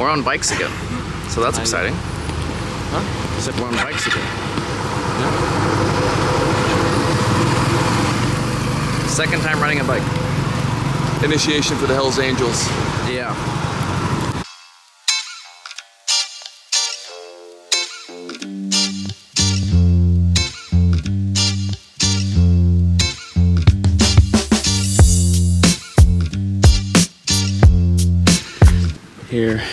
We're on bikes again, so that's exciting. Huh? Except we're on bikes again. Yeah. Second time riding a bike. Initiation for the Hells Angels. Yeah. Here,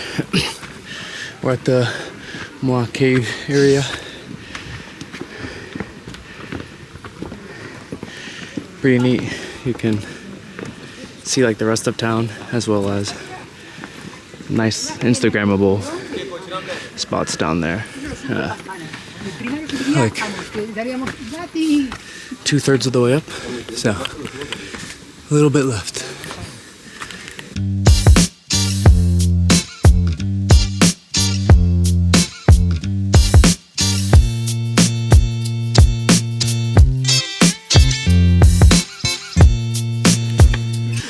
we're at the Moa Cave area. Pretty neat. You can see like the rest of town as well as nice Instagrammable spots down there. Like 2/3 of the way up, so a little bit left.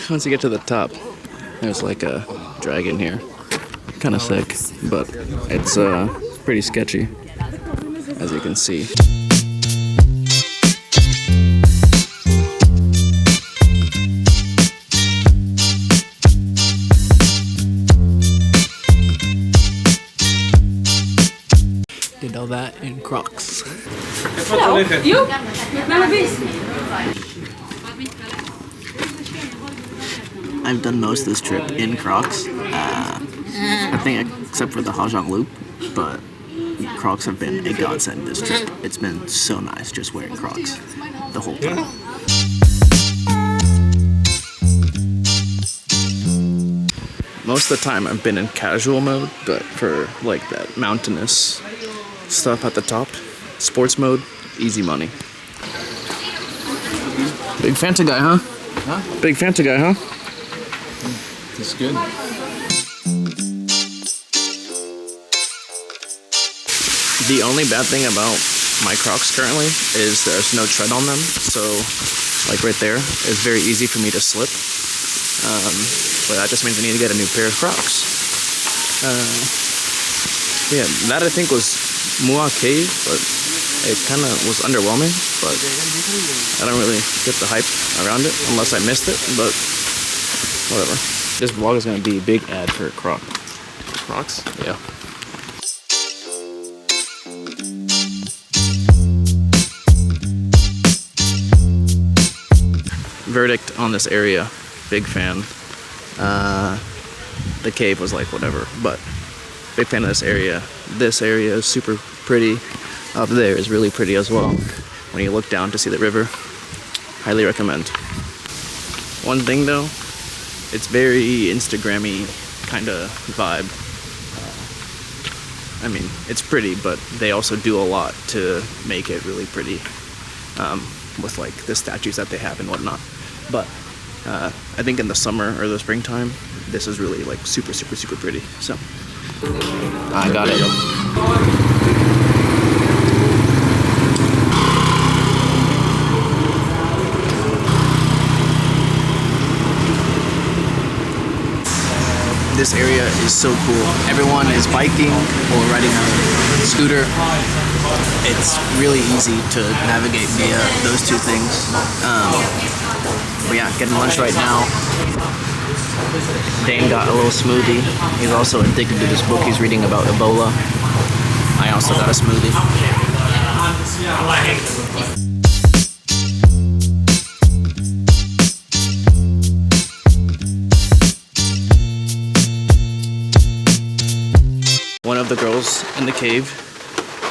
Once you get to the top, there's like a dragon here. Kind of sick, but it's pretty sketchy, as you can see. Did all that in Crocs. Hello, you? I've done most of this trip in Crocs. I think except for the Hajang Loop, but Crocs have been a godsend this trip. It's been so nice just wearing Crocs the whole time. Most of the time I've been in casual mode, but for like that mountainous stuff at the top, sports mode, easy money. Big Fanta guy, huh? Huh? Big Fanta guy, huh? It's good. The only bad thing about my Crocs currently is there's no tread on them, so like right there, it's very easy for me to slip. But that just means I need to get a new pair of Crocs. Yeah, that I think was Moa Cave, but it kind of was underwhelming, but I don't really get the hype around it unless I missed it, but whatever. This vlog is going to be a big ad for Crocs? Yeah. Verdict on this area, big fan. The cave was like whatever, but big fan of this area. This area is super pretty. Up there is really pretty as well. When you look down to see the river, highly recommend. One thing though, it's very Instagrammy kind of vibe. I mean, it's pretty, but they also do a lot to make it really pretty with like the statues that they have and whatnot. But I think in the summer or the springtime, this is really like super, super, super pretty. So I got it. This area is so cool. Everyone is biking or riding a scooter. It's really easy to navigate via those two things. But yeah, getting lunch right now. Dane got a little smoothie. He's also addicted to this book he's reading about Ebola. I also got a smoothie. One of the girls in the cave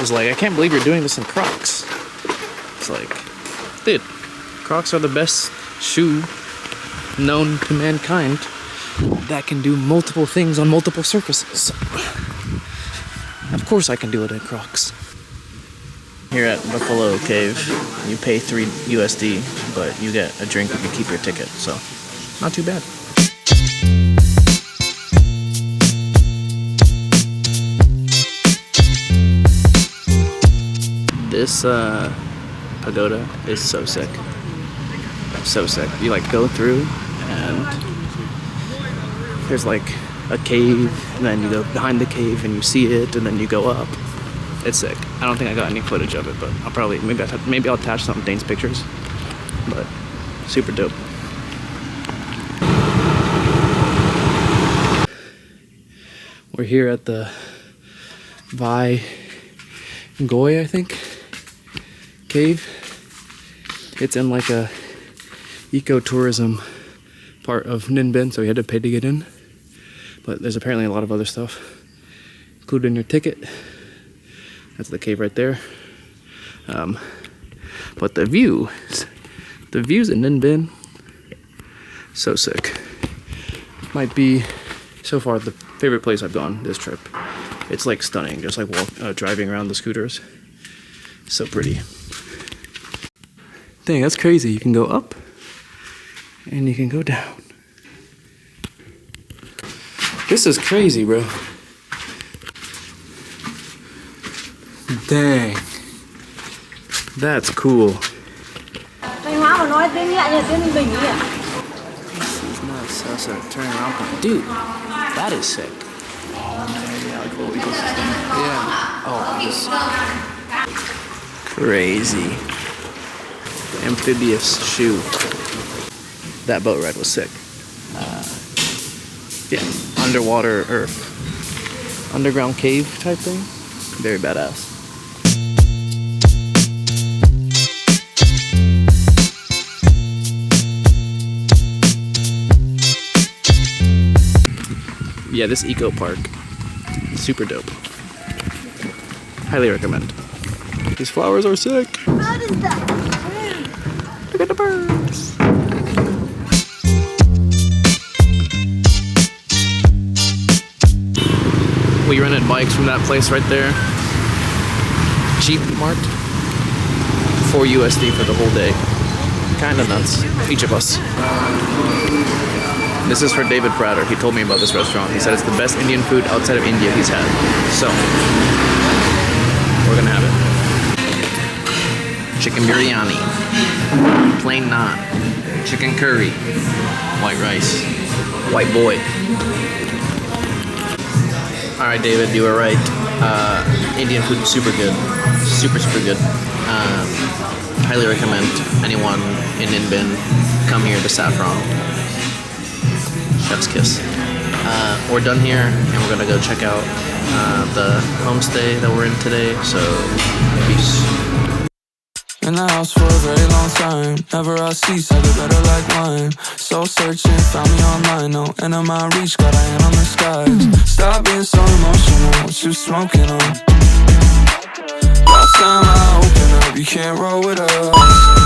was like, I can't believe you're doing this in Crocs. It's like, dude, Crocs are the best shoe known to mankind that can do multiple things on multiple surfaces. Of course I can do it in Crocs. Here at Buffalo Cave, you pay $3 USD, but you get a drink if you keep your ticket, so not too bad. This pagoda is so sick. So sick. You like go through and there's like a cave and then you go behind the cave and you see it, and then you go up. It's sick. I don't think I got any footage of it, but I'll probably maybe I'll attach some of Dane's pictures. But super dope. We're here at the Vai Goi, I think, cave. It's in like a ecotourism part of Ninh Binh, so you had to pay to get in. But there's apparently a lot of other stuff included in your ticket. That's the cave right there. But the views in Ninh Binh, so sick. Might be so far the favorite place I've gone this trip. It's like stunning, just like driving around the scooters. So pretty. Dang, that's crazy. You can go up and you can go down. This is crazy, bro. Dang. That's cool. This is nuts. That's a turning around point. Dude, that is sick. Yeah, like a little ecosystem. Yeah. Oh, this crazy. Amphibious shoe. That boat ride was sick. Yeah, underwater or underground cave type thing. Very badass. Yeah, this eco park, super dope. Highly recommend. These flowers are sick. What is that? Look at the birds. We rented bikes from that place right there. Cheap marked. $4 USD for the whole day. Kinda nuts, each of us. This is for David Prater. He told me about this restaurant. He said it's the best Indian food outside of India he's had. So, we're gonna have it. Chicken biryani, plain naan, chicken curry, white rice, white boy. All right, David, you were right. Indian food is super good, super good. Highly recommend anyone in Ninh Binh come here to Saffron. Chef's kiss. We're done here, and we're gonna go check out the homestay that we're in today. So, peace. In the house for a very long time. Never I cease, I get better like wine. Soul searching, found me online. No end of my reach, got a hand on the skies. Stop being so emotional, what you smoking on? Last time I open up, you can't roll with us.